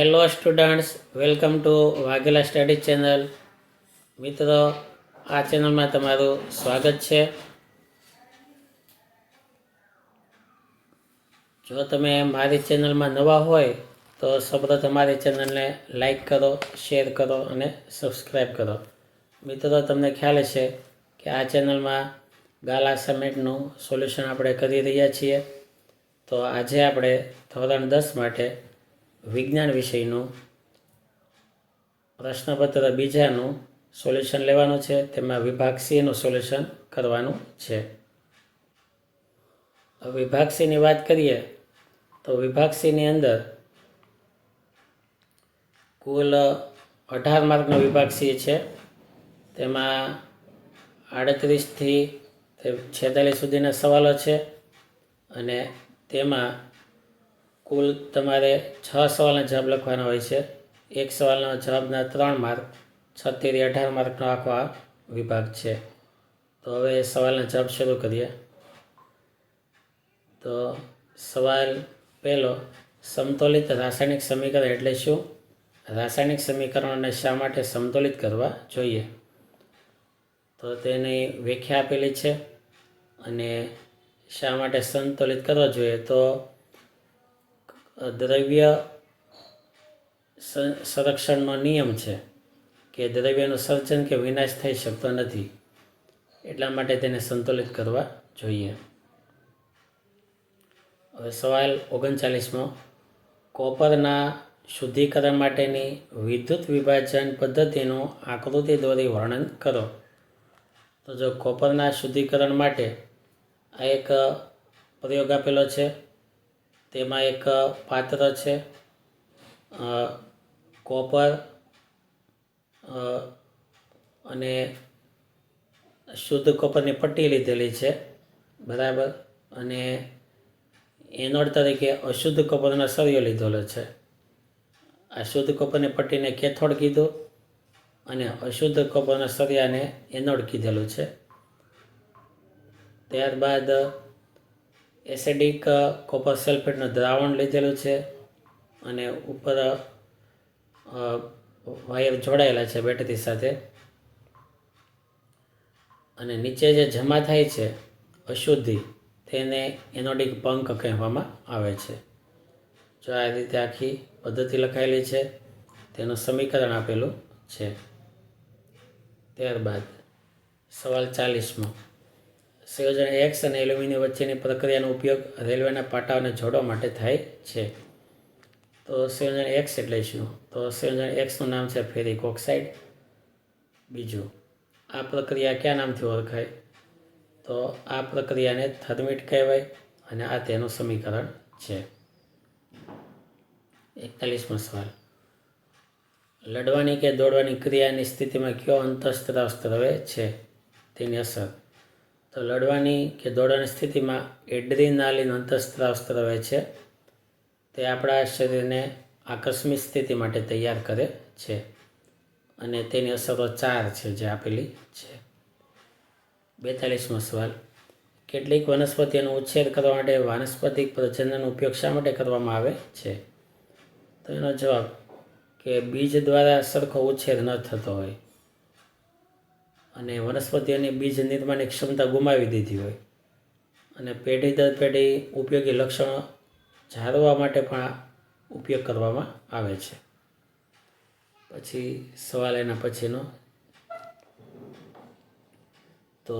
Hello students, welcome to Vaghela study channel. મિત્રો, આ ચેનલમાં તમારું સ્વાગત છે. જો તમે મારી ચેનલમાં નવા હોય તો સૌપ્રથમ મારી ચેનલને લાઈક કરો, શેર કરો અને સબસ્ક્રાઈબ કરો. મિત્રો, તમને ખ્યાલ હશે કે આ ચેનલમાં ગાલા અસાઇનમેન્ટનું સોલ્યુશન આપણે કરી રહ્યા છીએ. તો આજે આપણે ધોરણ 10 માટે વિજ્ઞાન વિષયનું પ્રશ્નપત્ર બીજાનું સોલ્યુશન લેવાનું છે. તેમાં વિભાગ સીનું સોલ્યુશન કરવાનું છે. વિભાગ સીની વાત કરીએ તો વિભાગ સીની અંદર કુલ 18 માર્કનો વિભાગ સી છે. તેમાં 38થી 46 સુધીના સવાલો છે અને તેમાં કુલ તમારે 6 સવાલના જવાબ લખવાના હોય છે. એક સવાલના જવાબના 3 માર્ક, 6 થી 18 માર્કનો આખો આ વિભાગ છે. તો હવે સવાલના જવાબ શરૂ કરીએ. તો સવાલ પહેલો, સમતોલિત રાસાયણિક સમીકરણ એટલે શું? રાસાયણિક સમીકરણોને શા માટે સમતોલિત કરવા જોઈએ? તો તેની વ્યાખ્યા આપેલી છે અને શા માટે સંતુલિત કરવા જોઈએ? તો દ્રવ્ય સંરક્ષણનો નિયમ છે કે દ્રવ્યનું સર્જન કે વિનાશ થઈ શકતો નથી, એટલા માટે તેને સંતુલિત કરવા જોઈએ. હવે સવાલ 39મો, કોપરના શુદ્ધિકરણ માટેની વિદ્યુત વિભાજન પદ્ધતિનું આકૃતિ દોરી વર્ણન કરો. તો જો કોપરના શુદ્ધિકરણ માટે આ એક પ્રયોગ આપેલો છે. તેમાં એક પાત્ર છે, કોપર અને શુદ્ધ કોપરની પટ્ટી લીધેલી છે, બરાબર, અને એનોડ તરીકે અશુદ્ધ કોપરનો સળિયો લીધેલો છે. આ શુદ્ધ કોપરની પટ્ટીને કેથોડ કીધું અને અશુદ્ધ કોપરના સળિયાને એનોડ કીધેલું છે. ત્યારબાદ એસિડિક કોપર સલ્ફેટનું દ્રાવણ લીધેલું છે અને ઉપર વાયર જોડાયેલા છે બેટરી સાથે, અને નીચે જે જમા થાય છે અશુદ્ધિ, તેને એનોડિક પંક કહેવામાં આવે છે. જો આ રીતે આખી પદ્ધતિ લખાયેલી છે, તેનું સમીકરણ આપેલું છે. ત્યારબાદ સવાલ 40મો, સંયોજન એક્સ અને એલ્યુમિનિયમ વચ્ચેની પ્રક્રિયાનો ઉપયોગ રેલવેના પાટાઓને જોડવા માટે થાય છે. તો સંયોજન એક્સ એટલે શું? તો સંયોજન એક્સનું નામ છે ફેરિક ઓક્સાઇડ. બીજું, આ પ્રક્રિયા કયા નામથી ઓળખાય? તો આ પ્રક્રિયાને થર્મિટ કહેવાય અને આ તેનું સમીકરણ છે. 41મો સવાલ, લડવાની કે દોડવાની ક્રિયાની સ્થિતિમાં કયો અંતઃસ્ત્રાવ સ્ત્રવે છે? તેની અસર. તો લડવાની કે દોડવાની સ્થિતિમાં એડ્રીનાલિન અંતઃસ્ત્રાવ સ્ત્રવે છે. તે આપણા શરીરને આકસ્મિક સ્થિતિ માટે તૈયાર કરે છે અને તેની અસરો 4 છે જે આપેલી છે. 42મો સવાલ, કેટલીક વનસ્પતિઓનો ઉછેર કરવા માટે વાનસ્પતિક પ્રજનનનો ઉપયોગ શા માટે કરવામાં આવે છે? તો એનો જવાબ કે બીજ દ્વારા સરખો ઉછેર ન થતો હોય અને વનસ્પતિઓની બીજ નિર્માણની ક્ષમતા ગુમાવી દીધી હોય અને પેઢી દર પેઢી ઉપયોગી લક્ષણો જાળવવા માટે પણ ઉપયોગ કરવામાં આવે છે. પછી સવાલ એના પછીનો, તો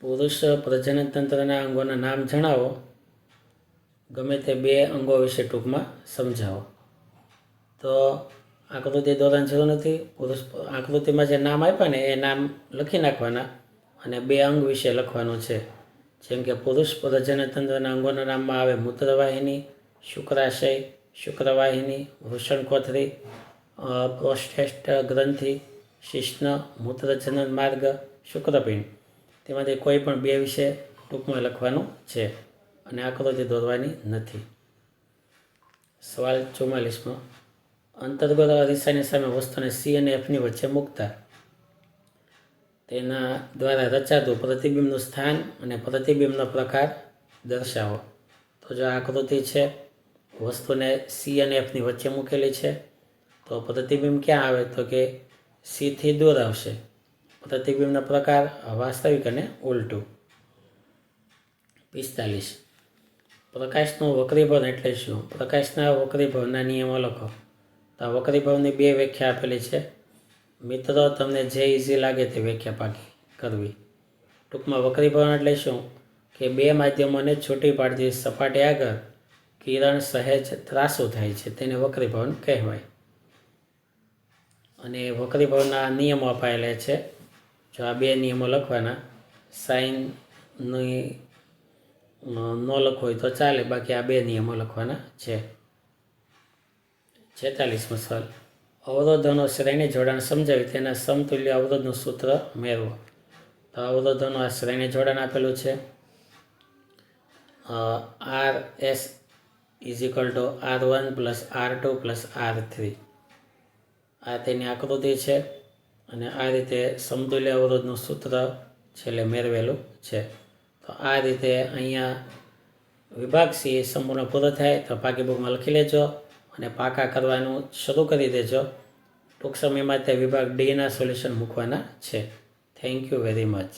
પુરુષ પ્રજનન તંત્રના અંગોના નામ જણાવો. ગમે તે 2 અંગો વિશે ટૂંકમાં સમજાવો. તો આકૃતિ દોરવાની જરૂર નથી. પુરુષ આકૃતિમાં જે નામ આપ્યા ને એ નામ લખી નાખવાના અને 2 અંગ વિશે લખવાનું છે. જેમ કે પુરુષ પ્રજનન તંત્રના અંગોના નામમાં આવે મૂત્રવાહિની, શુક્રાશય, શુક્રવાહિની, વૃષણકોથળી, પ્રોસ્ટેટ ગ્રંથિ, શિશ્ન, મૂત્રજનન માર્ગ, શુક્રપિંડ. તેમાંથી કોઈ પણ 2 વિશે ટૂંકમાં લખવાનું છે અને આકૃતિ દોરવાની નથી. સવાલ 44મો, અંતર્ગત અરીસાની સામે વસ્તુને સી અને એફની વચ્ચે મૂકતા તેના દ્વારા રચાતું પ્રતિબિંબનું સ્થાન અને પ્રતિબિંબનો પ્રકાર દર્શાવો. તો જો આકૃતિ છે વસ્તુને સી અને એફની વચ્ચે મૂકેલી છે. તો પ્રતિબિંબ ક્યાં આવે તો કે સીથી દૂર આવશે. પ્રતિબિંબનો પ્રકાર વાસ્તવિક અને ઉલટું. 45. પ્રકાશનું વક્રીભવન એટલે શું? પ્રકાશના વક્રીભવનના નિયમો લખો. તો આ વક્રીભવનની 2 વ્યાખ્યા આપેલી છે. મિત્રો, તમને જે ઇઝી લાગે તે વ્યાખ્યા પાકી કરવી. ટૂંકમાં વક્રીભવન એટલે શું કે 2 માધ્યમોને છૂટી પાડતી સપાટી આગળ કિરણ સહેજ ત્રાસું થાય છે, તેને વક્રીભવન કહેવાય. અને વક્રીભવનના નિયમો અપાયેલા છે. જો આ 2 નિયમો લખવાના. સાઇનની ન લખવો હોય તો ચાલે, બાકી આ 2 નિયમો લખવાના છે. 46મો સવાલ. અવરોધોનું શ્રેણી જોડાણ સમજાવી તેના સમતુલ્ય અવરોધનું સૂત્ર મેળવો. તો અવરોધોનું આ શ્રેણી જોડાણ આપેલું છે. RS = R1 + R2 + R3. આ તેની આકૃતિ છે અને આ રીતે સમતુલ્ય અવરોધનું સૂત્ર છેલ્લે મેળવેલું છે. તો આ રીતે અહીંયા વિભાગ સી સંપૂર્ણ પૂરો થાય તો પાકી બુકમાં લખી લેજો અને પાકા કરવાનું શરૂ કરી દેજો. ટૂંક સમયમાં તે વિભાગ ડીના સોલ્યુશન મૂકવાના છે. Thank you very much.